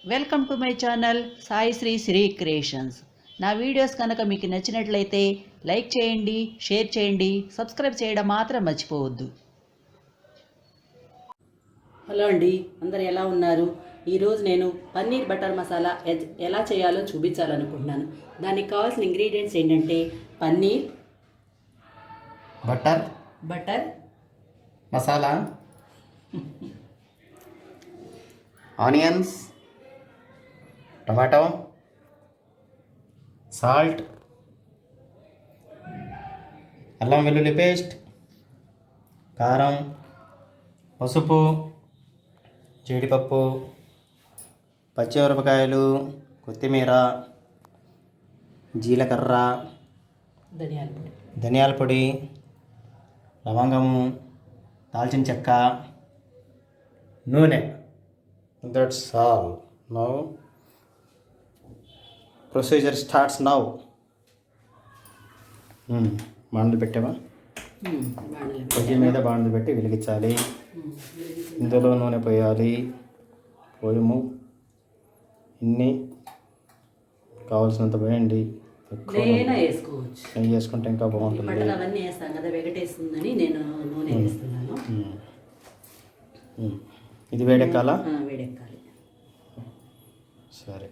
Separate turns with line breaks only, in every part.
Welcome to my channel Sai Shri creations. నా videos కనుక మీకు నచ్చినట్లయితే లైక్ చేయండి, షేర్ చేయండి, సబ్స్క్రైబ్ చేయడం మాత్రం మర్చిపోవద్దు. హలో అండి, అందరు ఎలా ఉన్నారు? ఈరోజు నేను పన్నీర్ బటర్ మసాలా ఎలా చేయాలో చూపించాలనుకుంటున్నాను. దానికి కావాల్సిన ఇంగ్రీడియంట్స్ ఏంటంటే paneer, butter
masala, onions, tomato, salt, అల్లం వెల్లుల్లి పేస్ట్, కారం, పసుపు, జీడిపప్పు, పచ్చిమిరపకాయలు, కొత్తిమీర, జీలకర్ర, ధనియాల పొడి, లవంగము, దాల్చిన చెక్క, నూనె. That's all. Now procedure starts now. బాండ్లు పెట్టావా? పొయ్యి మీద బాండ్లు పెట్టి వెలిగించాలి. ఇందులో నూనె పోయాలి. పోయము ఇన్ని కావాల్సినంత పోయండి.
వేసుకోవచ్చు.
నెయ్యి వేసుకుంటే ఇంకా బాగుంటుంది.
అవన్నీ వేస్తాం కదా, వెగటేస్తుందని నేను నూనె వేస్తున్నాను.
ఇది వేడెక్కాలా?
వేడెక్కాలి.
సరే,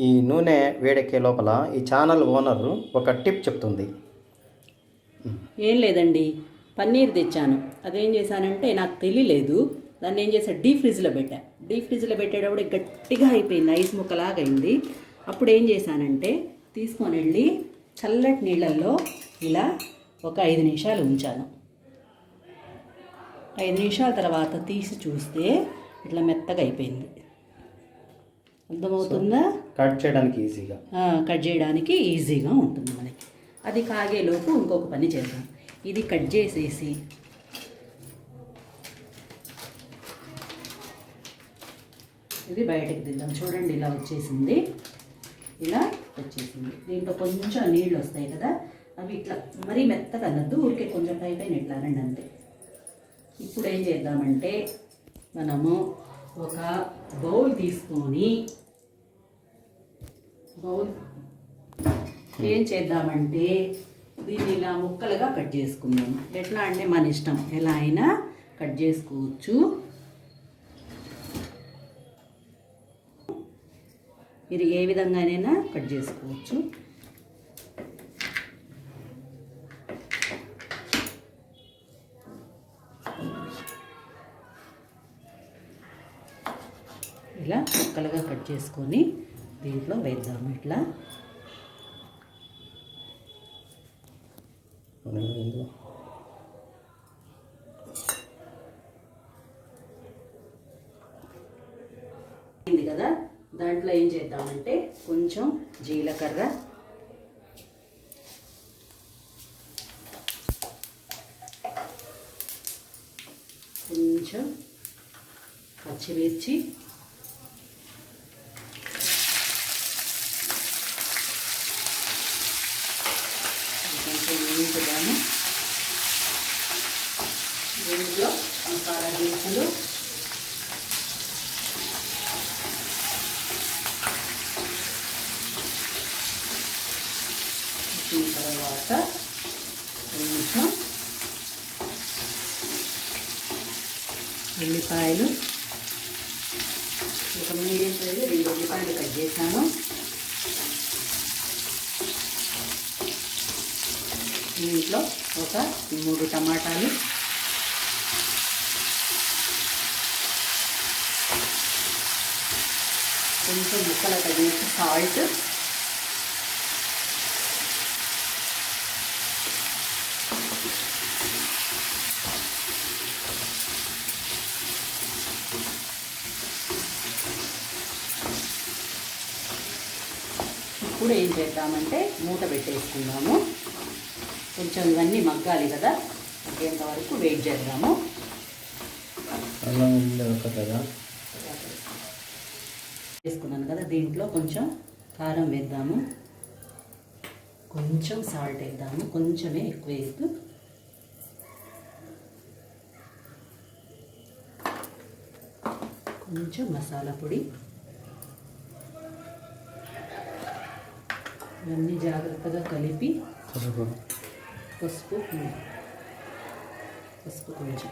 ఈ నూనె వేడెక్కే లోపల ఈ ఛానల్ ఓనర్ ఒక టిప్ చెప్తుంది.
ఏం లేదండి, పన్నీర్ తెచ్చాను. అదేం చేశానంటే నాకు తెలియలేదు. దాన్ని ఏం చేశాను, డీప్ ఫ్రిడ్జ్లో పెట్టా. డీప్ ఫ్రిడ్జ్లో పెట్టేటప్పుడు గట్టిగా అయిపోయింది, ఐస్ ముక్కలాగా అయింది. అప్పుడు ఏం చేశానంటే తీసుకొని వెళ్ళి చల్లటి నీళ్ళల్లో ఇలా ఒక 5 నిమిషాలు ఉంచాను. 5 నిమిషాల తర్వాత తీసి చూస్తే ఇట్లా మెత్తగా అయిపోయింది. అర్థమవుతుందా?
కట్ చేయడానికి
ఈజీగా ఉంటుంది మనకి. అది కాగేలోపు ఇంకొక పని చేద్దాం. ఇది కట్ చేసేసి ఇది బయటకు తీద్దాం. చూడండి, ఇలా వచ్చేసింది. దీంట్లో కొంచెం నీళ్ళు వస్తాయి కదా, అవి ఇట్లా మరీ మెత్తగా అనద్దు, ఊరికే కొంచెం పైన ఇట్లా రండి అంతే. ఇప్పుడు ఏం చేద్దామంటే మనము ఒక బౌల్ తీసుకొని ఏం చేద్దామంటే దీన్ని ఇలా ముక్కలుగా కట్ చేసుకుందాం. ఎట్లా అంటే మన ఇష్టం, ఎలా అయినా కట్ చేసుకోవచ్చు. మీరు ఏ విధంగానైనా కట్ చేసుకోవచ్చు. ఇలా ముక్కలుగా కట్ చేసుకొని దీంట్లో వేద్దాము. ఇట్లా అయింది కదా, దాంట్లో ఏం చేద్దామంటే కొంచెం జీలకర్ర, కొంచెం పచ్చిమిర్చి, కొంచెం వేయించుదాము. దీంట్లో మసాలా దినుసులు, తర్వాత కొంచెం ఉల్లిపాయలు, ఒక మీడియం సైజు 2 ఉల్లిపాయలు కట్ చేశాను. దీంట్లో ఒక 3 టమాటాలు, కొంచెం ముక్కలు తగినంత సాల్ట్, ఇప్పుడు ఏం చేద్దామంటే మూత పెట్టేసుకుందాము. కొంచెం ఇవన్నీ మగ్గాలి కదా, మగ్గేంత వరకు వెయిట్ చేద్దాము. వేసుకున్నాను కదా, దీంట్లో కొంచెం కారం వేద్దాము, కొంచెం సాల్ట్ వేద్దాము. కొంచెమే, ఎక్కువ వేయద్దు. కొంచెం మసాలా పొడి, ఇవన్నీ జాగ్రత్తగా కలిపి పసుపు కొంచెం,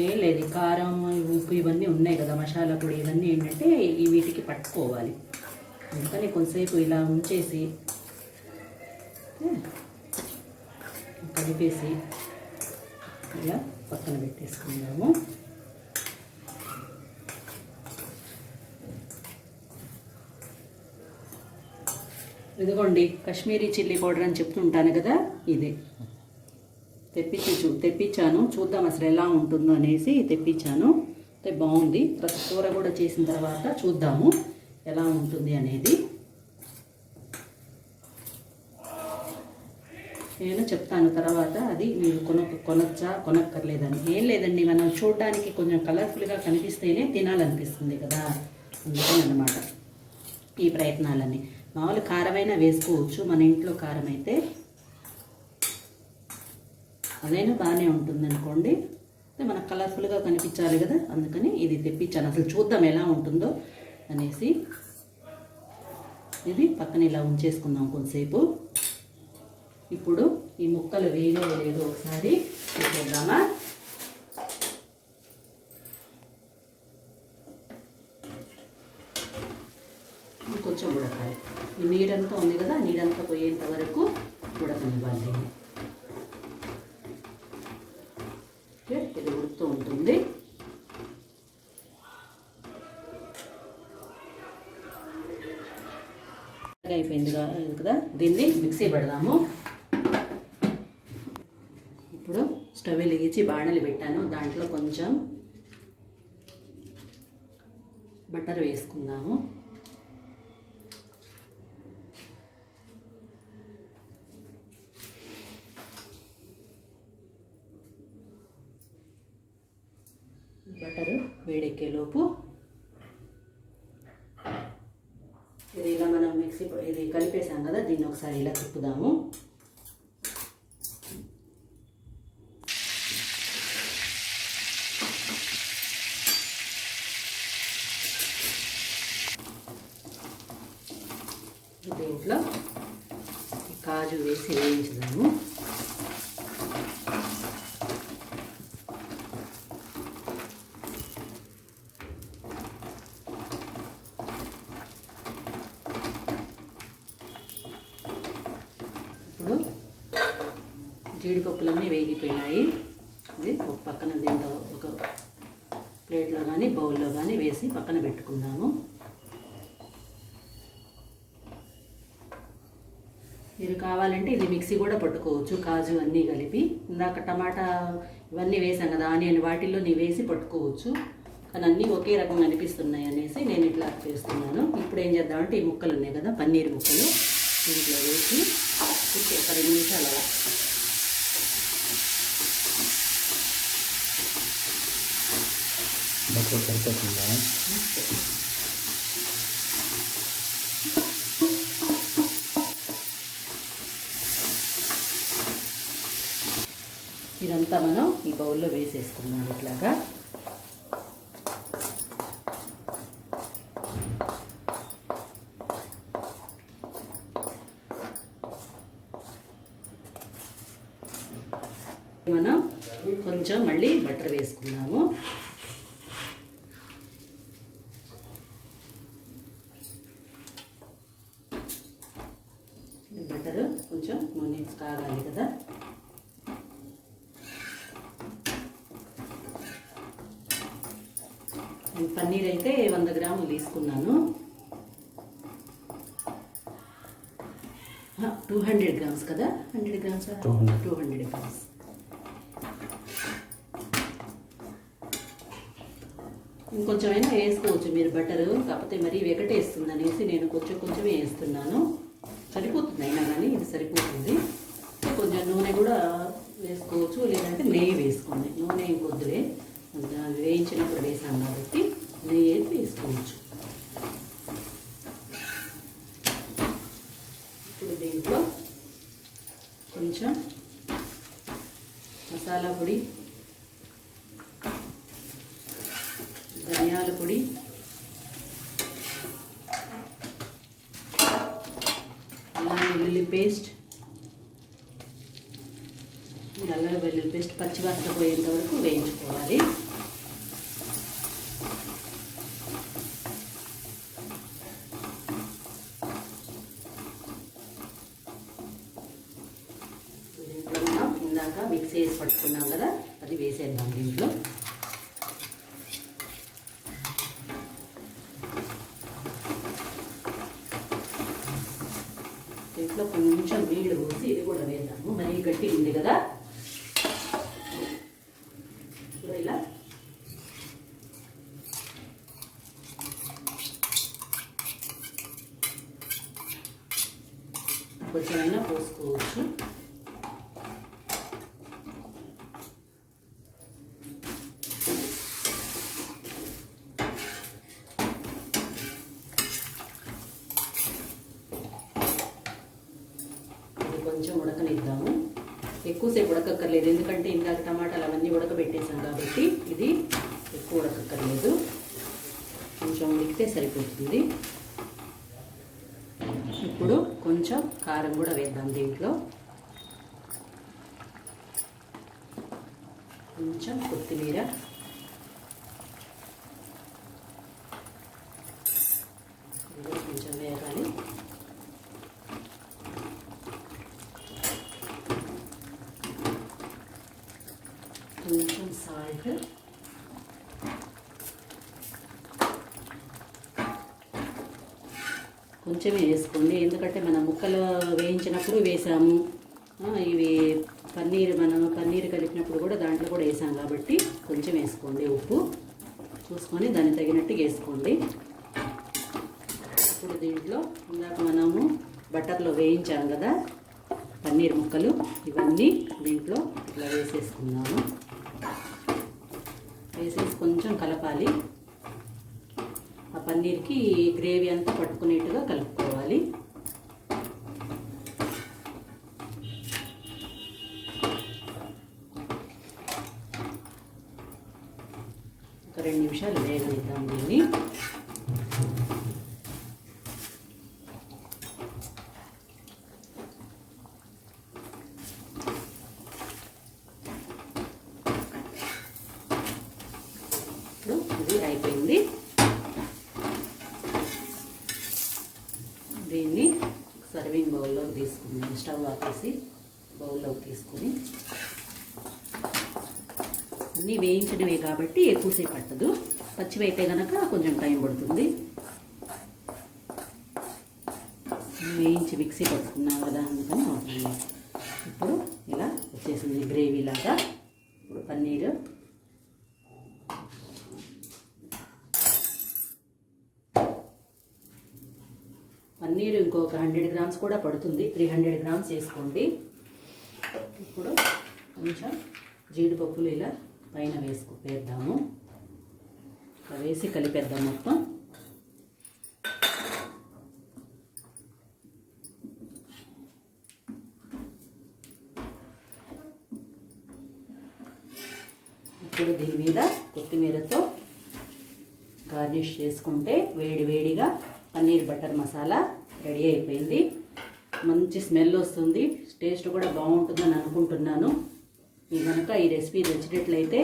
ఏం లేదు, కారం ఉప్పు ఇవన్నీ ఉన్నాయి కదా, మసాలా పొడి ఇవన్నీ ఏంటంటే ఈ వీటికి పట్టుకోవాలి. అందుకని కొంతసేపు ఇలా ఉంచేసి కలిపేసి ఇలా పక్కన పెట్టేసుకుందాము. ఇదిగోండి కాశ్మీరీ చిల్లీ పౌడర్ అని చెప్తుంటాను కదా, ఇదే తెప్పించాను. చూద్దాం అసలు ఎలా ఉంటుందో అనేసి తెప్పించాను. బాగుంది. కూర కూడా చేసిన తర్వాత చూద్దాము ఎలా ఉంటుంది అనేది. నేను చెప్తాను తర్వాత, అది మీరు కొనక్కర్లేదని. ఏం లేదండి, మనం చూడడానికి కొంచెం కలర్ఫుల్గా కనిపిస్తేనే తినాలనిపిస్తుంది కదా, అందుకని అన్నమాట ఈ ప్రయత్నాలన్నీ. మామూలు కారమైనా వేసుకోవచ్చు, మన ఇంట్లో కారం అయితే అదైనా బాగానే ఉంటుంది అనుకోండి. మనకు కలర్ఫుల్గా కనిపించాలి కదా, అందుకని ఇది తెప్పించాను. అసలు చూద్దాం ఎలా ఉంటుందో అనేసి. ఇది పక్కన ఇలా ఉంచేసుకుందాం కొంతసేపు. ఇప్పుడు ఈ ముక్కలు వేయలేదో ఒకసారి చూద్దామా. కొంచెం ఉడకాలి. ఈ నీరంతా ఉంది కదా, నీరంతా పోయేంత వరకు ఉడకనివ్వాలి. ఇది ఉడుకుతూ ఉంటుంది. అయిపోయింది కదా, దీన్ని మిక్సీ పెడదాము. ఇప్పుడు స్టవ్ వెలిగించి బాణలి పెట్టాను. దాంట్లో కొంచెం బటర్ వేసుకుందాము. బటరు వేడెక్కేలోపు ఇది ఇలా మనం ఇది కలిపేసాం కదా, దీన్ని ఒకసారి ఇలా తిప్పుదాము. దీంట్లో కాజు వేసి వేయించుదాము. ఇప్పుడు జీడిపప్పులన్నీ వేగిపోయినాయి. ఇది ఒక పక్కన దీంట్లో ఒక ప్లేట్లో కానీ బౌల్లో కానీ వేసి పక్కన పెట్టుకుందాము. మీరు కావాలంటే ఇది మిక్సీ కూడా పట్టుకోవచ్చు, కాజు అన్నీ కలిపి. ఇందాక టమాటా ఇవన్నీ వేసాం కదా, ఆనియన్ వాటిల్లో వేసి పట్టుకోవచ్చు. కానీ అన్నీ ఒకే రకంగా అనిపిస్తున్నాయి అనేసి నేను ఇట్లా చేస్తున్నాను. ఇప్పుడు ఏం చేద్దామంటే ఈ ముక్కలు ఉన్నాయి కదా, పన్నీర్ ముక్కలు దీంట్లో వేసి ఒక 2 నిమిషాలు అలా ఇదంతా మనం ఈ బౌల్లో వేసేసుకున్నాం. ఇట్లాగా మనం కొంచెం మళ్ళీ బటర్ వేసుకున్నాము. బటర్ కొంచెం నూనె కాగాలి కదా. పన్నీర్ అయితే 100 గ్రాములు తీసుకున్నాను. 200 గ్రామ్స్ కదా, 100 గ్రామ్స్ 200 గ్రామ్స్. ఇంకొంచెం అయినా వేసుకోవచ్చు మీరు బటరు, కాకపోతే మరీ వెగటేస్తుంది అనేసి నేను కొంచెం వేస్తున్నాను. సరిపోతుంది, అయినా కానీ ఇది సరిపోతుంది. కొంచెం నూనె కూడా వేసుకోవచ్చు, లేదంటే నెయ్యి వేసుకోండి. నూనె ఇంకొద్దులే, వేయించినప్పుడు వేసాం కాబట్టి నెయ్యి అయితే వేసుకోవచ్చు. ఇప్పుడు దీంట్లో కొంచెం మసాలా పొడి, ధనియాల పొడి, అల్లం వెల్లుల్లి పేస్ట్, అల్లం వెల్లుల్లి పేస్ట్ పచ్చివాసన పోయేంత వరకు వేయించుకోవాలి. దీంట్లో మనం ఇందాక మిక్స్ చేసి పట్టుకున్నాం కదా, అది వేసేద్దాం దీంట్లో. దీంట్లో కొంచెం నీళ్ళు పోసి ఇది కూడా వేద్దాము. మరీ గట్టిగా ఉంది కదా, ఇలా కొంచెమైనా పోసుకోవచ్చు. కొంచెం ఉడకనిద్దాము. ఎక్కువసేపు ఉడకక్కర్లేదు, ఎందుకంటే ఇందాక టమాటాలు అవన్నీ ఉడకబెట్టేసాం కాబట్టి ఇది ఎక్కువ ఉడకక్కర్లేదు. కొంచెం ఉడికితే సరిపోతుంది. ఇప్పుడు కొంచెం కారం కూడా వేద్దాం దీంట్లో. కొంచెం కొత్తిమీర, కొంచెం వేయాలి. కొంచెం సాల్ట్, కొంచెమే వేసుకోండి, ఎందుకంటే మనం ముక్కలు వేయించినప్పుడు వేసాము. ఇవి పన్నీర్ కలిపినప్పుడు కూడా దాంట్లో కూడా వేసాం కాబట్టి కొంచెం వేసుకోండి. ఉప్పు చూసుకొని దాన్ని తగినట్టు వేసుకోండి. ఇప్పుడు దీంట్లో ఇందాక మనము బటర్లో వేయించాం కదా పన్నీర్ ముక్కలు, ఇవన్నీ దీంట్లో ఇలా వేసేసుకున్నాము. వేసేసి కొంచెం కలపాలి. ఆ పన్నీర్కి గ్రేవీ అంతా పట్టుకునేట్టుగా కలుపుకోవాలి. ఒక 2 నిమిషాలు వేగనిద్దాం దీన్ని. ఇది అయిపోయింది. దీన్ని సర్వింగ్ బౌల్లోకి తీసుకుని స్టవ్ ఆపేసి బౌల్లోకి తీసుకుని, అన్నీ వేయించడమే కాబట్టి ఎక్కువసేపు పట్టదు. పచ్చివైతే కనుక కొంచెం టైం పడుతుంది. వేయించి మిక్సీ పట్టుకున్నాం కదా, అందుకని అవుతుంది. ఇప్పుడు ఇలా వచ్చేసింది గ్రేవీ లాగా. ఇప్పుడు పన్నీరు ఇంకొక 100 గ్రామ్స్ కూడా పడుతుంది. 300 గ్రామ్స్ వేసుకోండి. ఇప్పుడు కొంచెం జీడిపప్పులు ఇలా పైన వేద్దాము. వేసి కలిపేద్దాం మొత్తం. ఇప్పుడు దీని మీద కొత్తిమీరతో గార్నిష్ చేసుకుంటే వేడివేడిగా పన్నీర్ బటర్ మసాలా రెడీ అయిపోయింది. మంచి స్మెల్ వస్తుంది, టేస్ట్ కూడా బాగుంటుందని అనుకుంటున్నాను. మీకు కనుక ఈ రెసిపీ నచ్చినట్లయితే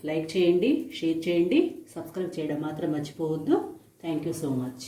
లైక్ చేయండి, షేర్ చేయండి, సబ్స్క్రైబ్ చేయడం మాత్రం మర్చిపోవద్దు. Thank you so much.